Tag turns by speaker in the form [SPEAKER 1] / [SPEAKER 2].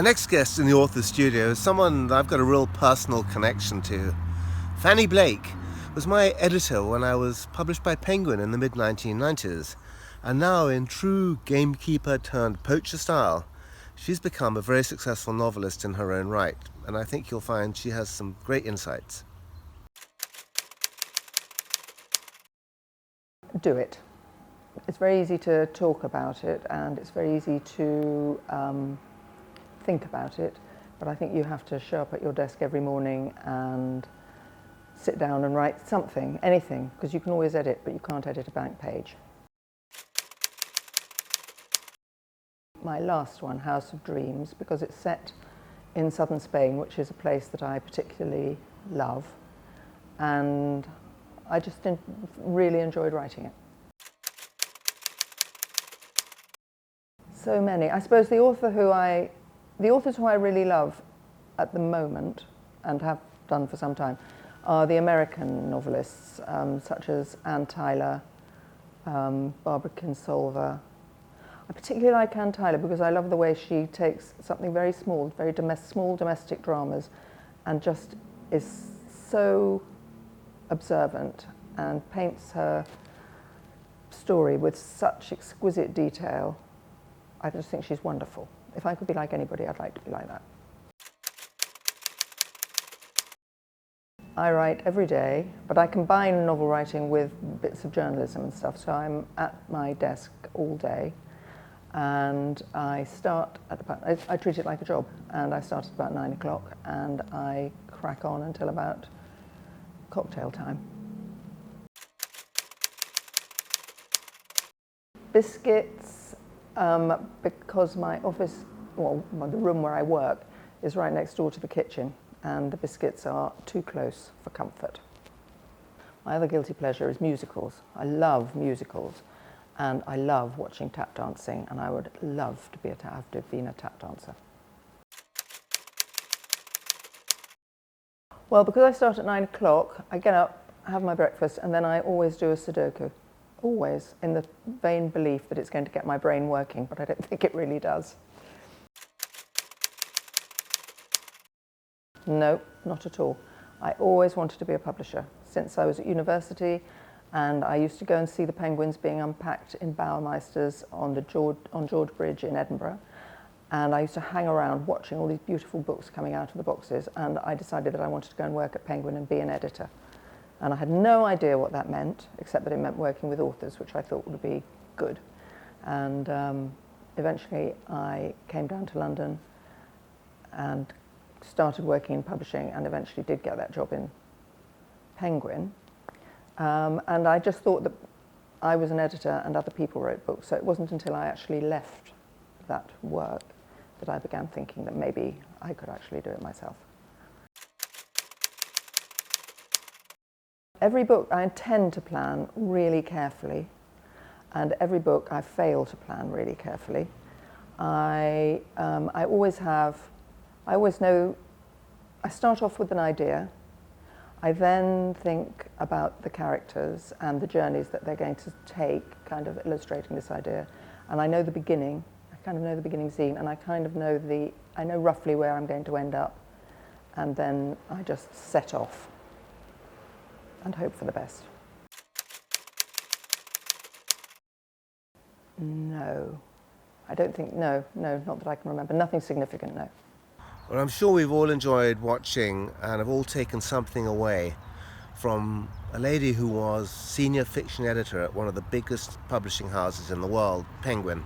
[SPEAKER 1] My next guest in the author's studio is someone I've got a real personal connection to. Fanny Blake was my editor when I was published by Penguin in the mid-1990s, and now in true gamekeeper turned poacher style, she's become a very successful novelist in her own right, and I think you'll find she has some great insights.
[SPEAKER 2] Do it. It's very easy to talk about it, and it's very easy to think about it, but I think you have to show up at your desk every morning and sit down and write something, anything, because you can always edit, but you can't edit a blank page. My last one, House of Dreams, because it's set in southern Spain, which is a place that I particularly love, and I just really enjoyed writing it. So many. I suppose the authors who I really love at the moment, and have done for some time, are the American novelists, such as Anne Tyler, Barbara Kinsolver. I particularly like Anne Tyler because I love the way she takes something very small, very small domestic dramas, and just is so observant and paints her story with such exquisite detail. I just think she's wonderful. If I could be like anybody, I'd like to be like that. I write every day, but I combine novel writing with bits of journalism and stuff, so I'm at my desk all day, and I start at about, I treat it like a job, and I start at about 9 o'clock, and I crack on until about cocktail time. Biscuits, because my office, well, the room where I work is right next door to the kitchen, and the biscuits are too close for comfort. My other guilty pleasure is musicals. I love musicals, and I love watching tap dancing, and I would love to have been a tap dancer. Well, because I start at 9 o'clock, I get up, have my breakfast, and then I always do a Sudoku. Always, in the vain belief that it's going to get my brain working, but I don't think it really does. No, not at all. I always wanted to be a publisher since I was at university, and I used to go and see the penguins being unpacked in Bauermeister's on George Bridge in Edinburgh, and I used to hang around watching all these beautiful books coming out of the boxes, and I decided that I wanted to go and work at Penguin and be an editor. And I had no idea what that meant, except that it meant working with authors, which I thought would be good. And eventually I came down to London and started working in publishing, and eventually did get that job in Penguin. And I just thought that I was an editor and other people wrote books, so it wasn't until I actually left that work that I began thinking that maybe I could actually do it myself. Every book I intend to plan really carefully, and every book I fail to plan really carefully. I always know, I start off with an idea, I then think about the characters and the journeys that they're going to take, kind of illustrating this idea, and I know the beginning, I kind of know the beginning scene, and I kind of know I know roughly where I'm going to end up, and then I just set off and hope for the best. No, I don't think, no, not that I can remember. Nothing significant, no.
[SPEAKER 1] Well, I'm sure we've all enjoyed watching and have all taken something away from a lady who was senior fiction editor at one of the biggest publishing houses in the world, Penguin.